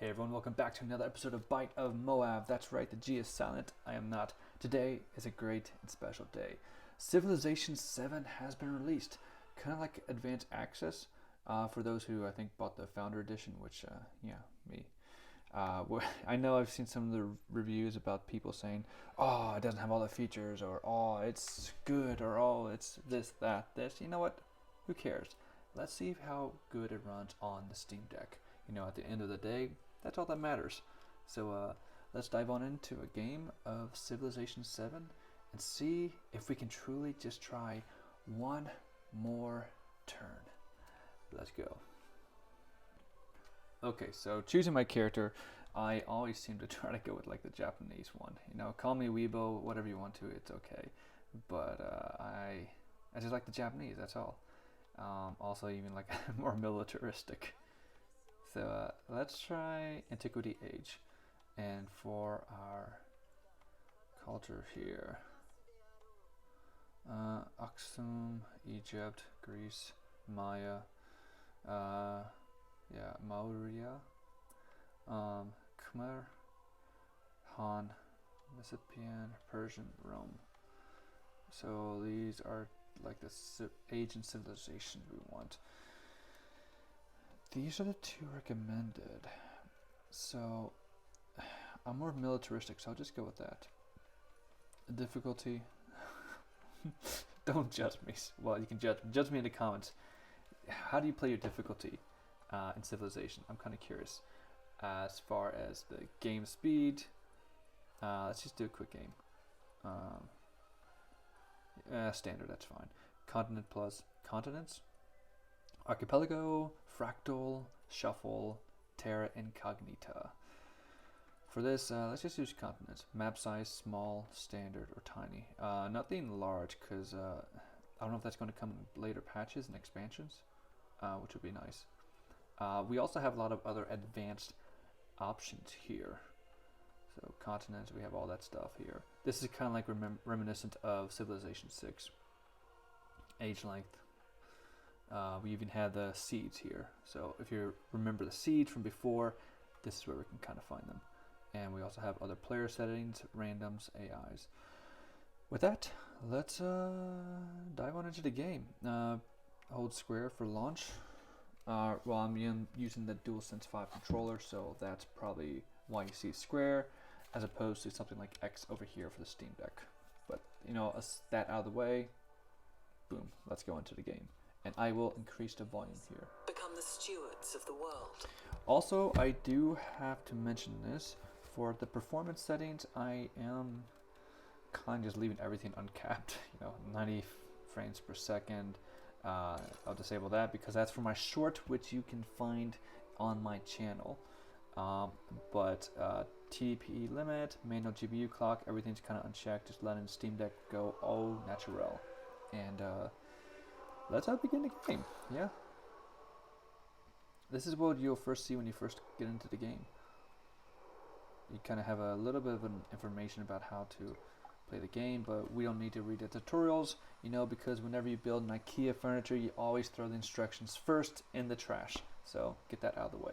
Hey everyone, welcome back to another episode of Bite of Moab. That's right, the G is silent. I am not. Today is a great and special day. Civilization VII has been released, kind of like advanced access for those who I think bought the Founder Edition, which, me. I know I've seen some of the reviews about people saying, oh, it doesn't have all the features, or oh, it's good, or oh, it's this, that, this. You know what? Who cares? Let's see how good it runs on the Steam Deck. You know, at the end of the day, that's all that matters. So let's dive on into a game of Civilization VII and see if we can truly just try one more turn. Let's go. Okay, so choosing my character, I always seem to try to go with like the Japanese one. You know, call me Weibo, whatever you want to, it's okay. But I just like the Japanese, that's all. Also even like more militaristic. So let's try Antiquity Age, and for our culture here, Aksum, Egypt, Greece, Maya, Maurya, Khmer, Han, Mississippian, Persian, Rome. So these are like the age and civilization we want. These are the two recommended. So I'm more militaristic, so I'll just go with that. Difficulty. Don't judge me. Well, you can judge me in the comments. How do you play your difficulty in Civilization? I'm kind of curious. As far as the game speed, let's just do a quick game. Standard, that's fine. Continent plus continents. Archipelago, Fractal, Shuffle, Terra Incognita. For this, let's just use continents. Map size, small, standard, or tiny. Nothing large, because I don't know if that's going to come in later patches and expansions, which would be nice. We also have a lot of other advanced options here. So continents, we have all that stuff here. This is kind of like reminiscent of Civilization VI. Age length. We even had the seeds here. So if you remember the seeds from before, this is where we can kind of find them. And we also have other player settings, randoms, AIs. With that, let's dive on into the game. Hold square for launch. Well, I'm using the DualSense 5 controller, so that's probably why you see square, as opposed to something like X over here for the Steam Deck. But, you know, that out of the way, boom, let's go into the game. And I will increase the volume here. Become the stewards of the world. Also, I do have to mention this. For the performance settings, I am kind of just leaving everything uncapped. You know, 90 frames per second. I'll disable that because that's for my short, which you can find on my channel. But TDP limit, manual GPU clock, everything's kind of unchecked. Just letting Steam Deck go au naturel. And let's begin the game. Yeah. This is what you'll first see when you first get into the game. You kind of have a little bit of information about how to play the game, but we don't need to read the tutorials, you know, because whenever you build an IKEA furniture, you always throw the instructions first in the trash. So get that out of the way.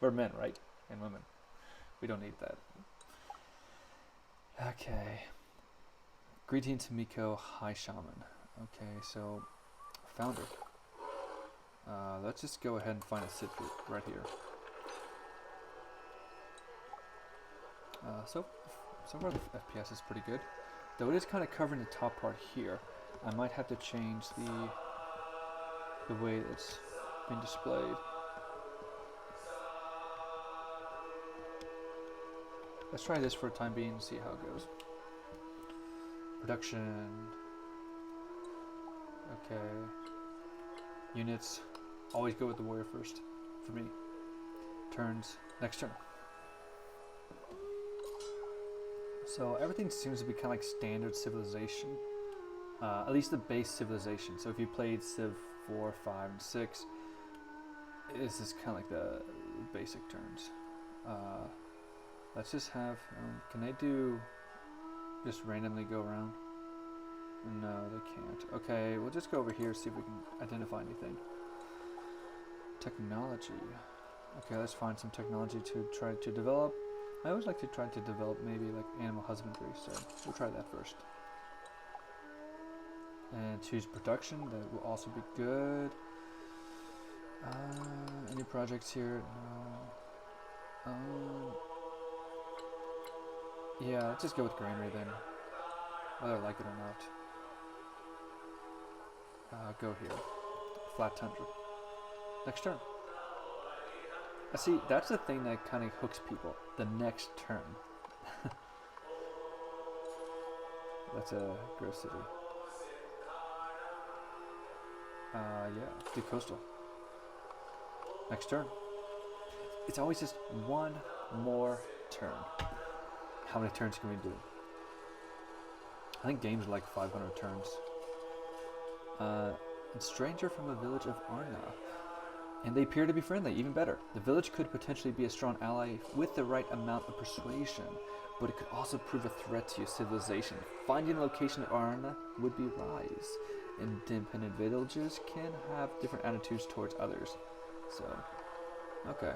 We're men, right? And women. We don't need that. Okay. Greetings, Miko. Hi, Shaman. Okay, so Founder. Let's just go ahead and find a Civ right here. So far the FPS is pretty good, though it is kind of covering the top part here. I might have to change the way it's being displayed. Let's try this for a time being and see how it goes. Production. Okay. Units. Always go with the warrior first, for me. Turns. Next turn. So everything seems to be kind of like standard Civilization. At least the base Civilization. So if you played Civ 4, 5, and 6, this is kind of like the basic turns. Let's just have, can they do just randomly go around? No, they can't. Okay, we'll just go over here, see if we can identify anything. Technology. Okay, let's find some technology to try to develop. I always like to try to develop maybe like animal husbandry, so we'll try that first. And choose production, that will also be good. Any projects here? No. Yeah, let's just go with granary then, whether I like it or not. Go here. Flat tundra. Next turn. See, that's the thing that kind of hooks people. The next turn. That's a gross city. Yeah, let's do coastal. Next turn. It's always just one more turn. How many turns can we do? I think games are like 500 turns. Stranger from a village of Arna. And they appear to be friendly, even better. The village could potentially be a strong ally with the right amount of persuasion, but it could also prove a threat to your civilization. Finding a location of Arna would be wise. Independent villages can have different attitudes towards others. So, okay.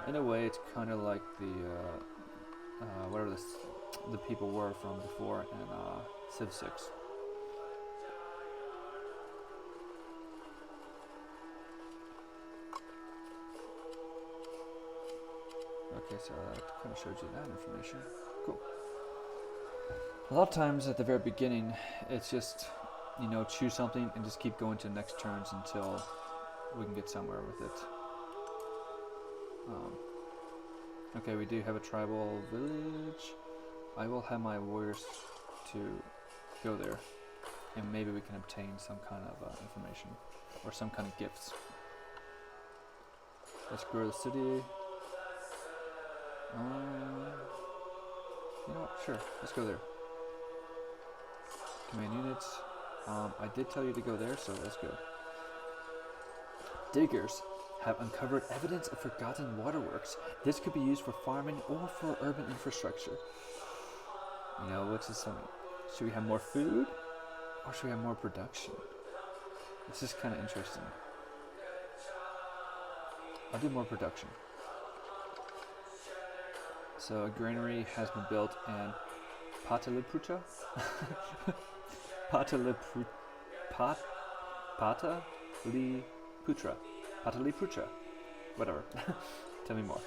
In a way, it's kind of like the whatever the people were from before in Civ 6. Okay, so that kind of showed you that information. Cool. A lot of times at the very beginning, it's just, you know, choose something and just keep going to the next turns until we can get somewhere with it. Okay, we do have a tribal village. I will have my warriors to go there, and maybe we can obtain some kind of information or some kind of gifts. Let's grow the city. You know what? Sure, let's go there. Command units. I did tell you to go there, so let's go. Diggers have uncovered evidence of forgotten waterworks. This could be used for farming or for urban infrastructure. You know, what's this something? Should we have more food or should we have more production? This is kind of interesting. I'll do more production. So a granary has been built in Pataliputra. Pataliputra. Whatever. Tell me more.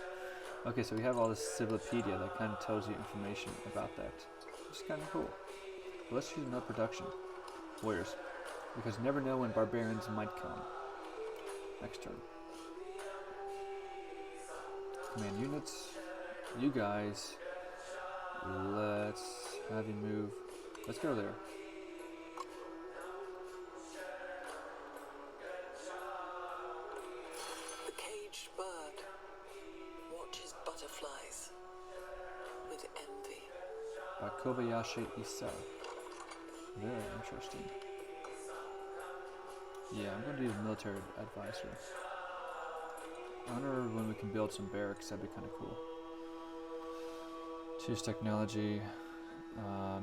Okay, so we have all this Civilopedia that kind of tells you information about that. It's kind of cool. But let's use another production. Warriors. Because you never know when barbarians might come. Next turn. Command units. You guys. Let's have you move. Let's go there. The caged bird watches butterflies with envy. By Kobayashi Isa. Very interesting. Yeah, I'm going to do the military advisor. I wonder when we can build some barracks, that'd be kind of cool. Choose technology,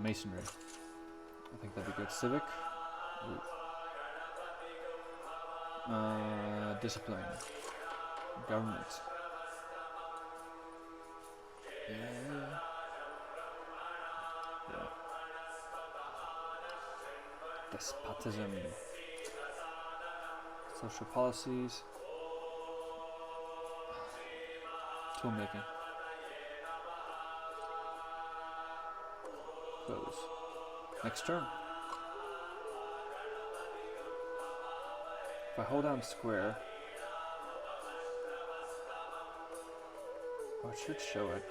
masonry. I think that'd be good. Civic. Discipline. Government. Yeah. Despotism. Social policies. Toolmaking. Close. Next turn. If I hold down square, it should show it.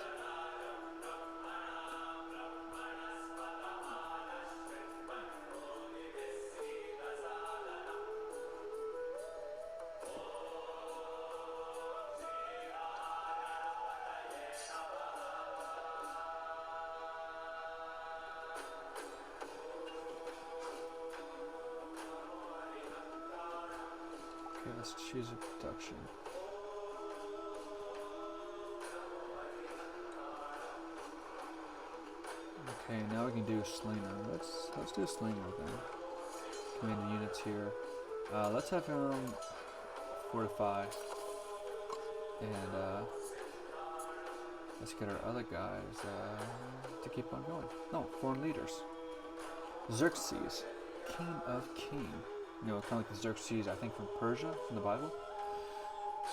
Okay, let's choose a production. Okay, now we can do a slinger. Let's do a slinger then. Command the units here. Let's have him fortify. And let's get our other guys to keep on going. No, foreign leaders. Xerxes, King of King. You know, kind of like the Xerxes, I think, from Persia, from the Bible.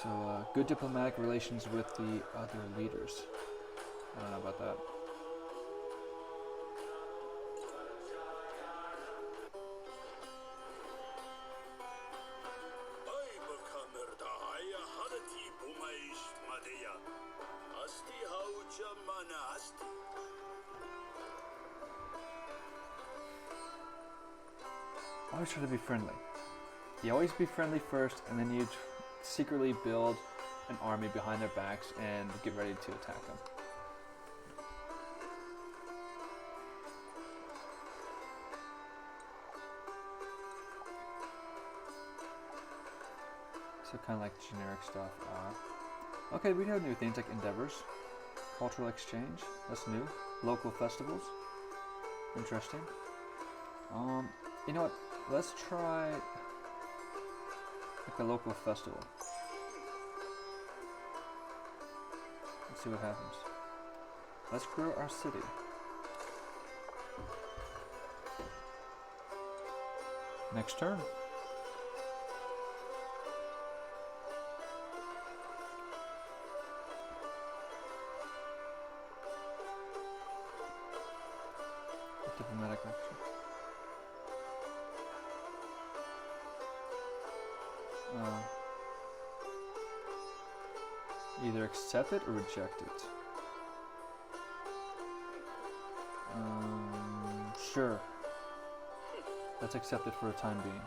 So, good diplomatic relations with the other leaders. I don't know about that. Always try to be friendly. You always be friendly first, and then you secretly build an army behind their backs and get ready to attack them. So kind of like generic stuff. Okay, we have new things like endeavors, cultural exchange. That's new. Local festivals. Interesting. You know what? Let's try like a local festival. Let's see what happens. Let's grow our city. Next turn. Diplomatic action. Either accept it or reject it. Sure. Let's accept it for a time being.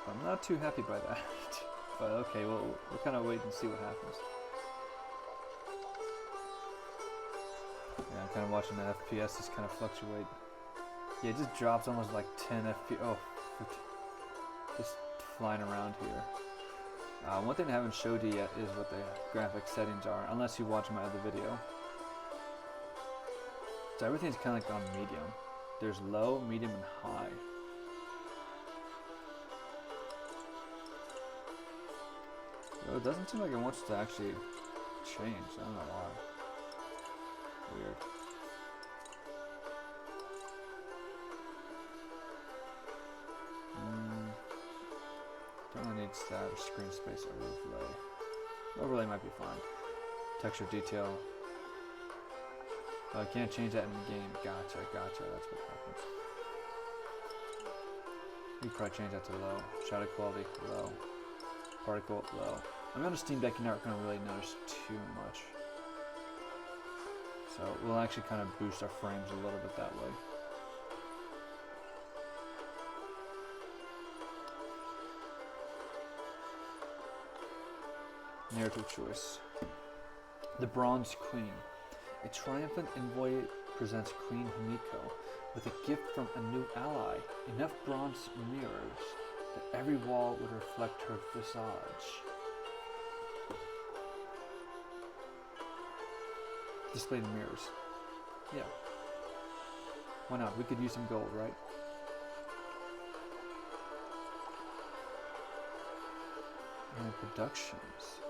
I'm not too happy by that. But okay, well, we'll kind of wait and see what happens. Yeah, I'm kind of watching the FPS just kind of fluctuate. Yeah, it just drops almost like 10 FPS. Oh, just flying around here. One thing I haven't showed you yet is what the graphic settings are, unless you watch my other video. So everything's kind of like on medium. There's low, medium, and high. So it doesn't seem like it wants to actually change. I don't know why. Weird. Don't really need stat or screen space overlay. Overlay might be fine. Texture detail. Oh, I can't change that in the game. Gotcha. That's what happens. You probably change that to low. Shadow quality, low. Particle, low. I'm on a Steam Deck, you're not going to really notice too much. So we'll actually kind of boost our frames a little bit that way. Narrative choice. The Bronze Queen. A triumphant envoy presents Queen Himiko with a gift from a new ally, enough bronze mirrors that every wall would reflect her visage. Display the mirrors. Yeah. Why not? We could use some gold, right? And productions.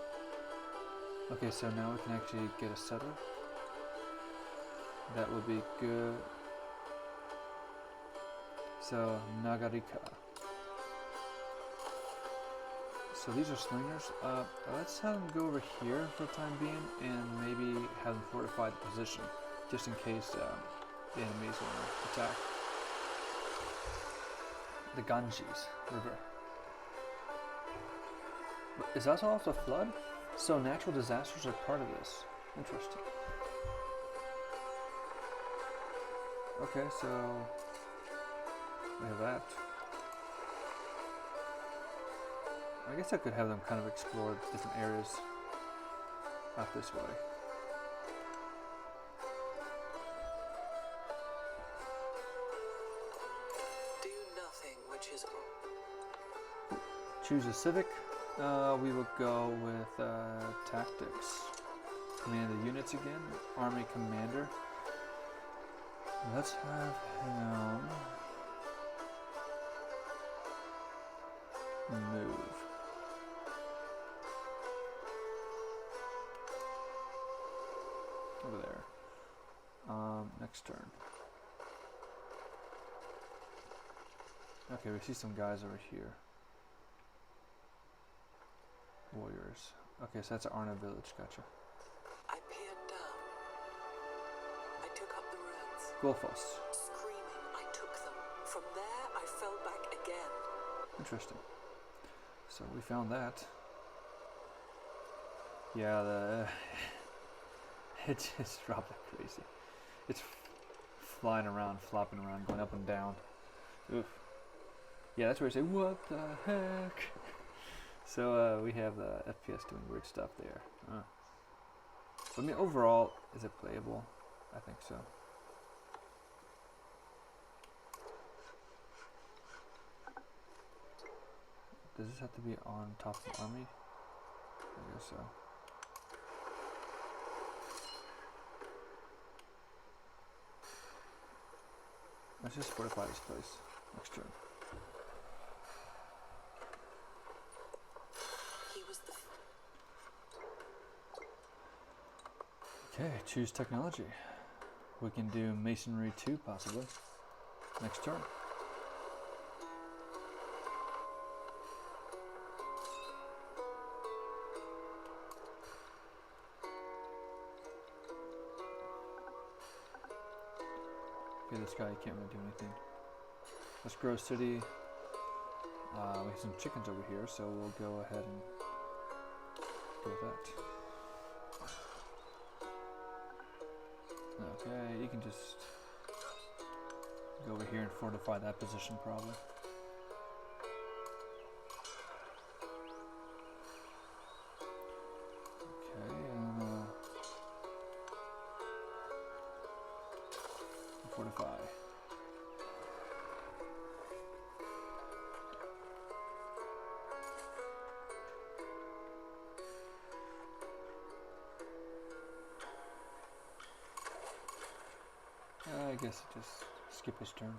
Okay, so now we can actually get a settler. That would be good. So, Nagarika. So these are slingers. Let's have them go over here for the time being and maybe have them fortify the position just in case the enemies want to attack. The Ganges River. Is that also a flood? So natural disasters are part of this. Interesting. Okay, so we have that. I guess I could have them kind of explore different areas out this way. Do nothing which is Choose a civic. We will go with tactics. Command the units again. Army commander. Let's have him move. over there. Next turn. Okay, we see some guys over here. Warriors. Okay, so that's Arna village. Gotcha. I peered down. I took up the ruins. Golfos. Screaming, I took them. From there, I fell back again. Interesting. So we found that. Yeah, it just dropped like crazy. It's flying around, flopping around, going up and down. Oof. Yeah, that's where I say, what the heck? So we have the FPS doing weird stuff there. So, I mean, overall, is it playable? I think so. Does this have to be on top of the army? I guess so. Let's just fortify this place. Next turn. He was the Okay, choose technology. We can do masonry 2 possibly. Next turn. Okay, this guy can't really do anything. Let's grow a city. We have some chickens over here, so we'll go ahead and go with that. Okay, you can just go over here and fortify that position probably. Okay, and fortify. I guess just skip his turn.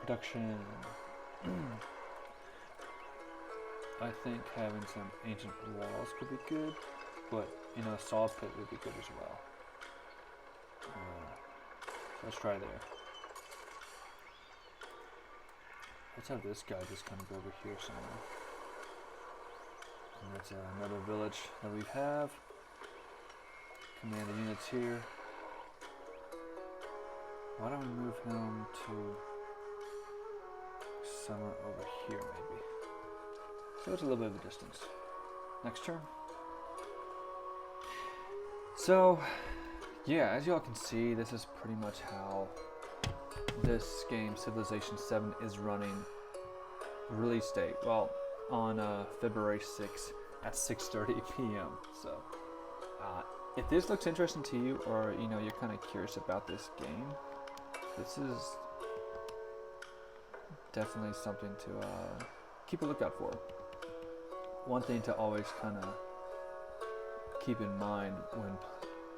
Production. I think having some ancient walls could be good, but you know, a saw pit would be good as well. So let's try there. Let's have this guy just kind of go over here somewhere. And that's another village that we have. Command the units here. Why don't we move him to somewhere over here maybe? So it's a little bit of a distance. Next turn. So, yeah, as y'all can see, this is pretty much how this game, Civilization VII, is running. Release date, well, on February 6th at 6:30 p.m. So, if this looks interesting to you, or you know, you're kind of curious about this game, this is definitely something to keep a lookout for. One thing to always kind of keep in mind when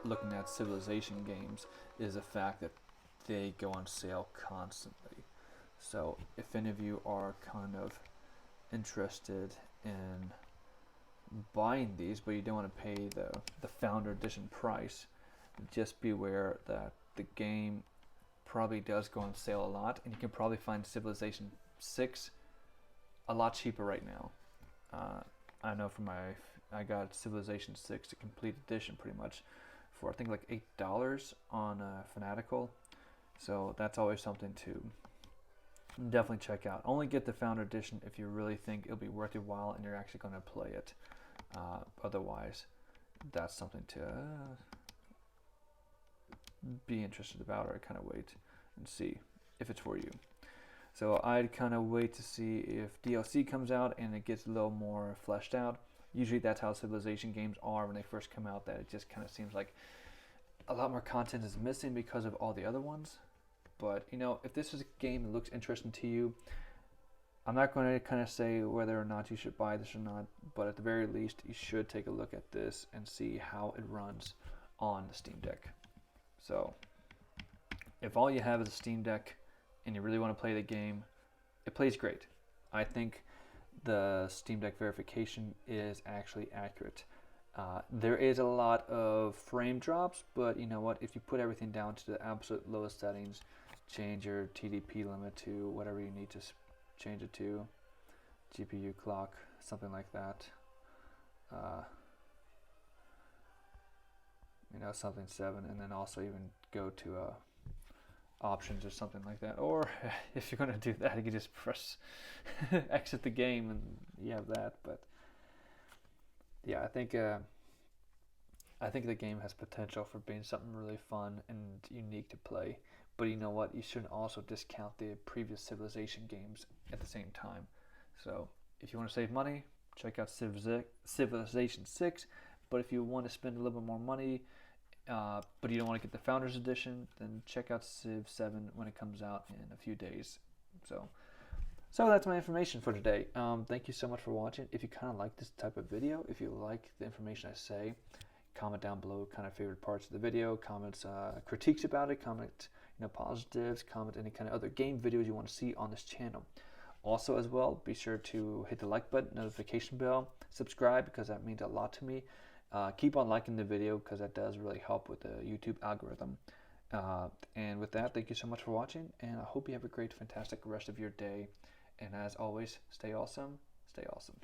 looking at Civilization games is the fact that they go on sale constantly. So if any of you are kind of interested in buying these, but you don't want to pay the Founder Edition price, just be aware that the game probably does go on sale a lot, and you can probably find Civilization VI a lot cheaper right now. I know for I got Civilization VI, the complete edition, pretty much for I think like $8 on Fanatical. So that's always something to definitely check out. Only get the Founder Edition if you really think it'll be worth your while and you're actually going to play it. Otherwise, that's something to be interested about, or kind of wait and see if it's for you. So I'd kind of wait to see if DLC comes out and it gets a little more fleshed out. Usually that's how Civilization games are when they first come out, that it just kind of seems like a lot more content is missing because of all the other ones. But, you know, if this is a game that looks interesting to you, I'm not going to kind of say whether or not you should buy this or not, but at the very least, you should take a look at this and see how it runs on the Steam Deck. So, if all you have is a Steam Deck and you really want to play the game, it plays great. I think the Steam Deck verification is actually accurate. There is a lot of frame drops, but you know what? If you put everything down to the absolute lowest settings, change your TDP limit to whatever you need to change it to, GPU clock, something like that. You know, something 7, and then also even go to options or something like that. Or if you're going to do that, you can just press exit the game and you have that. But yeah, I think the game has potential for being something really fun and unique to play. But you know what? You shouldn't also discount the previous Civilization games at the same time. So if you want to save money, check out Civilization VI. But if you want to spend a little bit more money, but you don't want to get the Founders Edition, then check out Civ VII when it comes out in a few days. So that's my information for today. Thank you so much for watching. If you kind of like this type of video, if you like the information I say, comment down below kind of favorite parts of the video, comments, critiques about it, comment positives, comment any kind of other game videos you want to see on this channel. Also as well, be sure to hit the like button, notification bell, subscribe because that means a lot to me. Keep on liking the video because that does really help with the YouTube algorithm. And with that, thank you so much for watching, and I hope you have a great, fantastic rest of your day. And as always, stay awesome, stay awesome.